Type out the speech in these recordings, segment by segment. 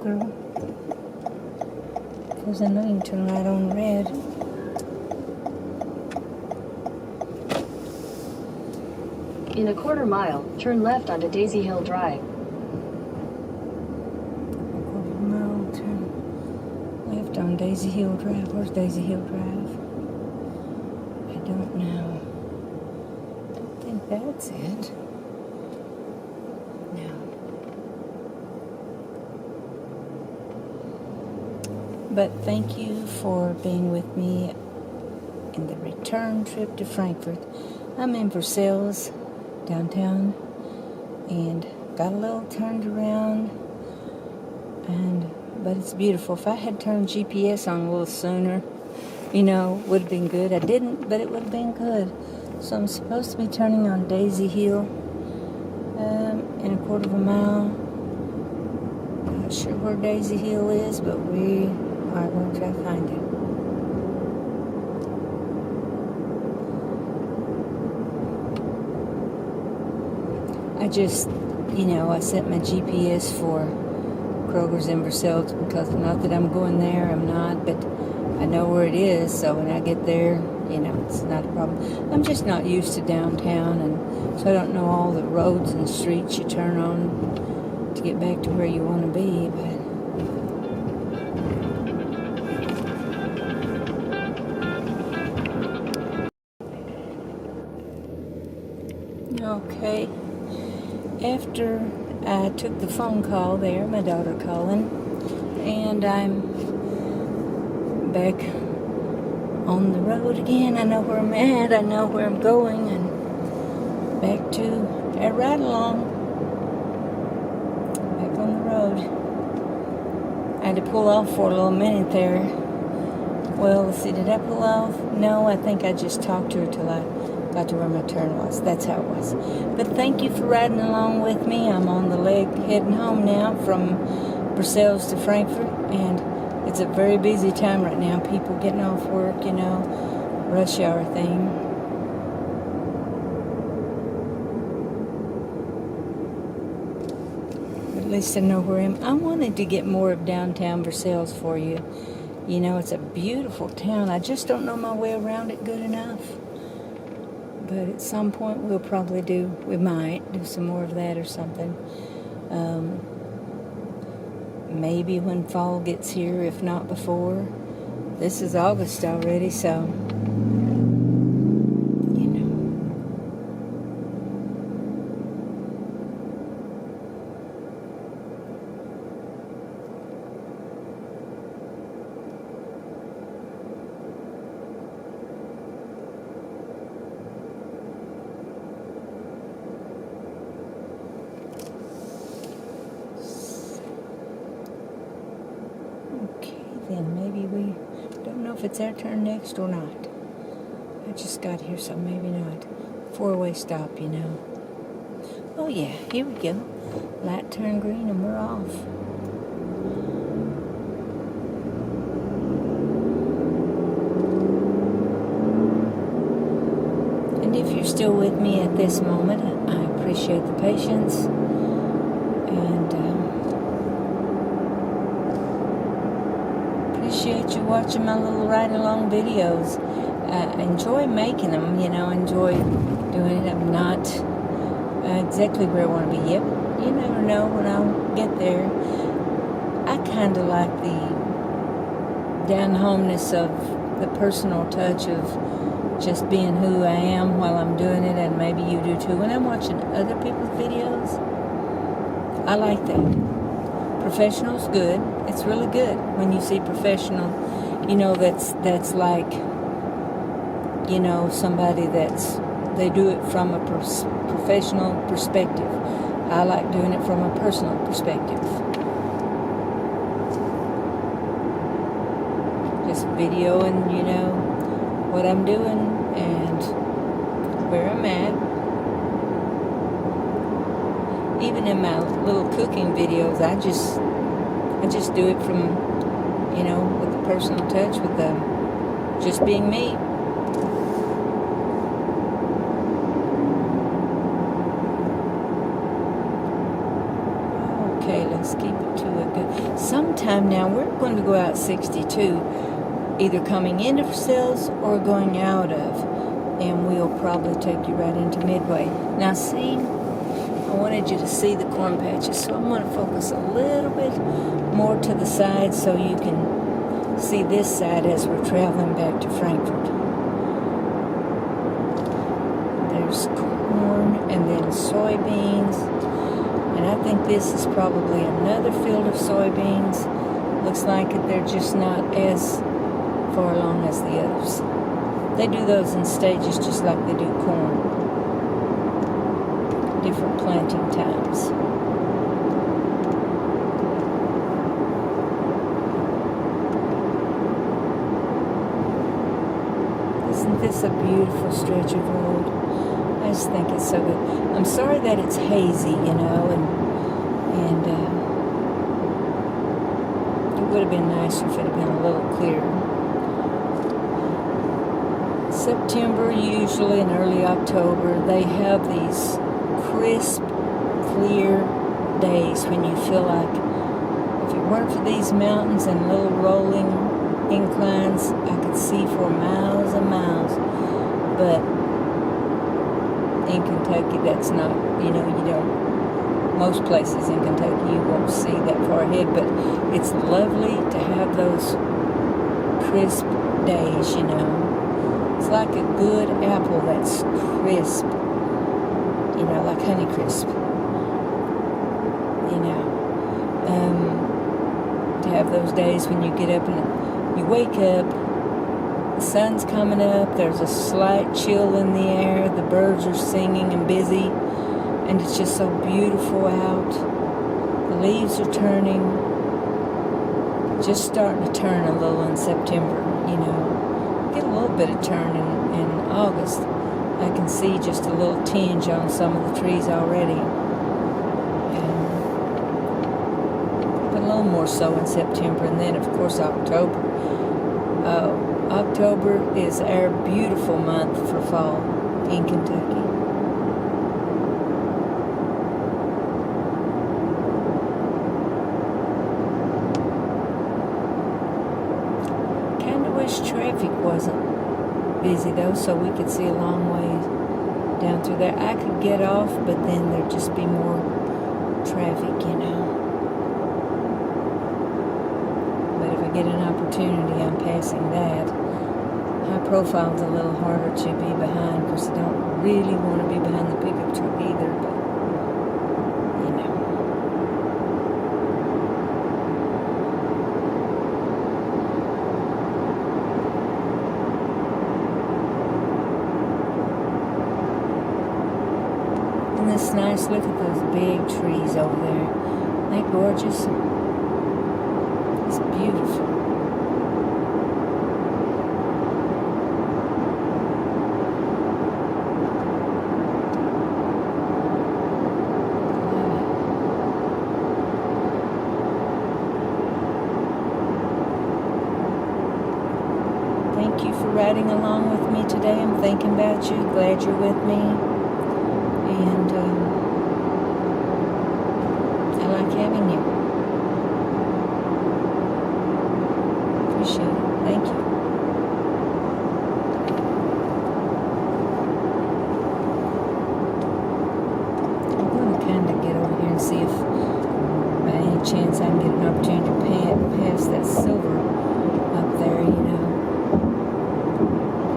girl. Because I know you can turn right on red. In a quarter mile, turn left onto Daisy Hill Drive. Quarter mile, turn left on Daisy Hill Drive. Where's Daisy Hill Drive? I don't know. I don't think that's it. No. But thank you for being with me in the return trip to Frankfort. I'm in Versailles, downtown, and got a little turned around, but it's beautiful. If I had turned GPS on a little sooner, would have been good. I didn't, but it would have been good. So I'm supposed to be turning on Daisy Hill in a quarter of a mile. Not sure where Daisy Hill is, but we are going to try to find it. I just, I set my GPS for Kroger's in Versailles because not that I'm going there, I'm not, but I know where it is, so when I get there, it's not a problem. I'm just not used to downtown, and so I don't know all the roads and streets you turn on to get back to where you want to be, but okay. After I took the phone call there, my daughter calling, and I'm back on the road again. I know where I'm at, I know where I'm going, and back to a ride along. Back on the road. I had to pull off for a little minute there. Well, let's see, did I pull off? No, I think I just talked to her till I got to where my turn was. That's how it was. But thank you for riding along with me. I'm on the leg heading home now from Versailles to Frankfort, and it's a very busy time right now. People getting off work, rush hour thing. But at least I know where I am. I wanted to get more of downtown Versailles for you. It's a beautiful town. I just don't know my way around it good enough. But at some point we might do some more of that or something. Maybe when fall gets here, if not before. This is August already, so, then maybe we don't know if it's our turn next or not. I just got here, so maybe not. Four-way stop, Oh yeah, here we go. Light turned green and we're off. And if you're still with me at this moment, I appreciate the patience. And appreciate you watching my little ride-along videos. I enjoy making them, enjoy doing it. I'm not exactly where I want to be yet. You never know when I'll get there. I kind of like the down-homeness of the personal touch of just being who I am while I'm doing it, and maybe you do too. When I'm watching other people's videos, I like that. Professional's good. It's really good when you see professional, that's like, somebody they do it from a professional perspective. I like doing it from a personal perspective. Just videoing, what I'm doing and where I'm at. Even in my little cooking videos, I just do it from, with the personal touch, with the just being me. Okay, let's keep it to a good. Sometime now, we're going to go out 62, either coming into Versailles or going out of. And we'll probably take you right into Midway. Now see, I wanted you to see the corn patches, so I'm going to focus a little bit more to the side so you can see this side as we're traveling back to Frankfort. There's corn and then soybeans. And I think this is probably another field of soybeans. Looks like they're just not as far along as the others. They do those in stages just like they do corn. Different planting times. Isn't this a beautiful stretch of road? I just think it's so good. I'm sorry that it's hazy, you know, and it would have been nicer if it had been a little clearer. September, usually in early October, they have these crisp, clear days when you feel like if it weren't for these mountains and little rolling inclines, I could see for miles and miles. But in Kentucky, that's not, you know, you don't, most places in Kentucky you won't see that far ahead, but it's lovely to have those crisp days, you know. It's like a good apple that's crisp, you know, like Honeycrisp, you know. To have those days when you get up and you wake up, the sun's coming up, there's a slight chill in the air, the birds are singing and busy, and it's just so beautiful out. The leaves are turning, just starting to turn a little in September, you know. Get a little bit of turn in August. I can see just a little tinge on some of the trees already. But a little more so in September. And then, of course, October. October is our beautiful month for fall in Kentucky. Traffic wasn't busy though, so we could see a long way down through there. I could get off, but then there'd just be more traffic, you know. But if I get an opportunity, I'm passing that. High profile's a little harder to be behind because I don't really want to be behind the pickup truck either, but you know. It's nice. Look at those big trees over there. Isn't that gorgeous? It's beautiful. Thank you for riding along with me today. I'm thinking about you. Glad you're with me. And I like having you. Appreciate it. Thank you. I'm going to kind of get over here and see if by any chance I can get an opportunity to pass that silver up there, you know.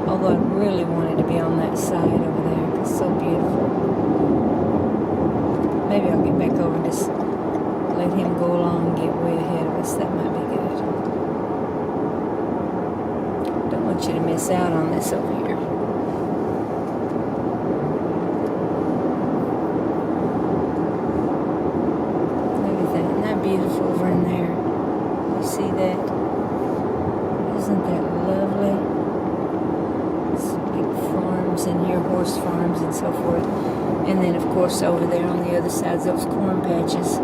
Although I really wanted to be on that side over there because it's so beautiful. Maybe I'll get back over and just let him go along and get way ahead of us. That might be good. Don't want you to miss out on this over here. Everything. Isn't that beautiful over in there? You see that? Isn't that lovely? Some big farms in here, horse farms and so forth. And then, of course, over there on the other side, those corn patches.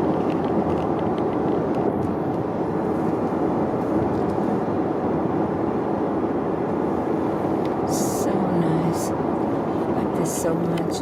So nice. I like this so much.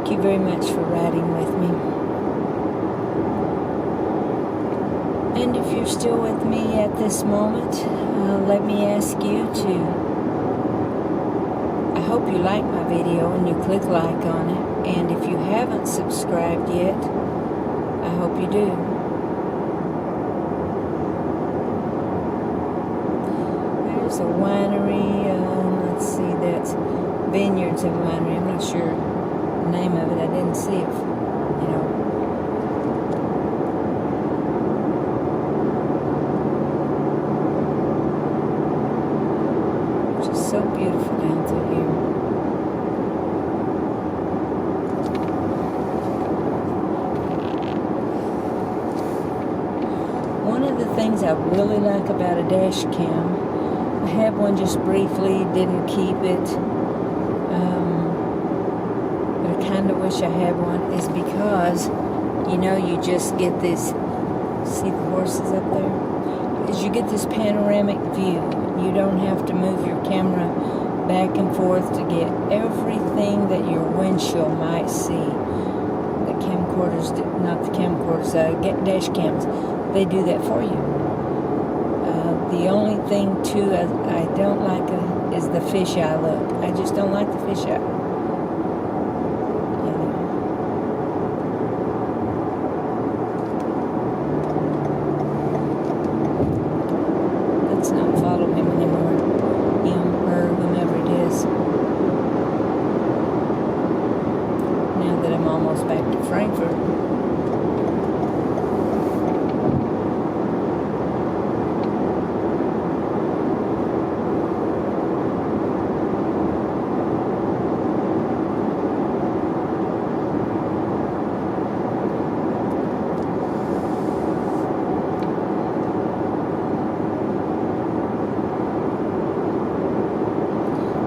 Thank you very much for riding with me. And if you're still with me at this moment, let me ask you to, I hope you like my video and you click like on it. And if you haven't subscribed yet, I hope you do. There's a winery, let's see, that's Vineyards and Winery. I'm not sure the name of it. I didn't see it, you know. Just so beautiful down through here. One of the things I really like about a dash cam, I had one just briefly, didn't keep it, but I kind of wish I had one, is because, you know, you just get this, see the horses up there? Is you get this panoramic view. You don't have to move your camera back and forth to get everything that your windshield might see. The camcorders, not the camcorders, dash cams, they do that for you. The only thing, too, I don't like is the fisheye look. I just don't like the fisheye. You know. Let's not follow him anymore. Him, her, whomever it is. Now that I'm almost back to Frankfort.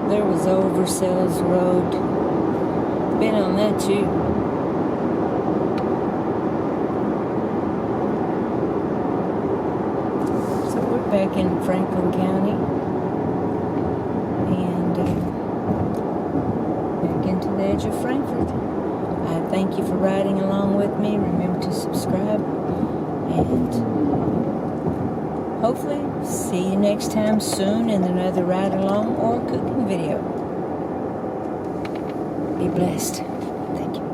There was old Versailles Road. Been on that too. So we're back in Franklin County. And back into the edge of Frankfort. I thank you for riding along with me. Remember to subscribe. And hopefully see you next time soon in another ride along or cooking video. Be blessed. Thank you.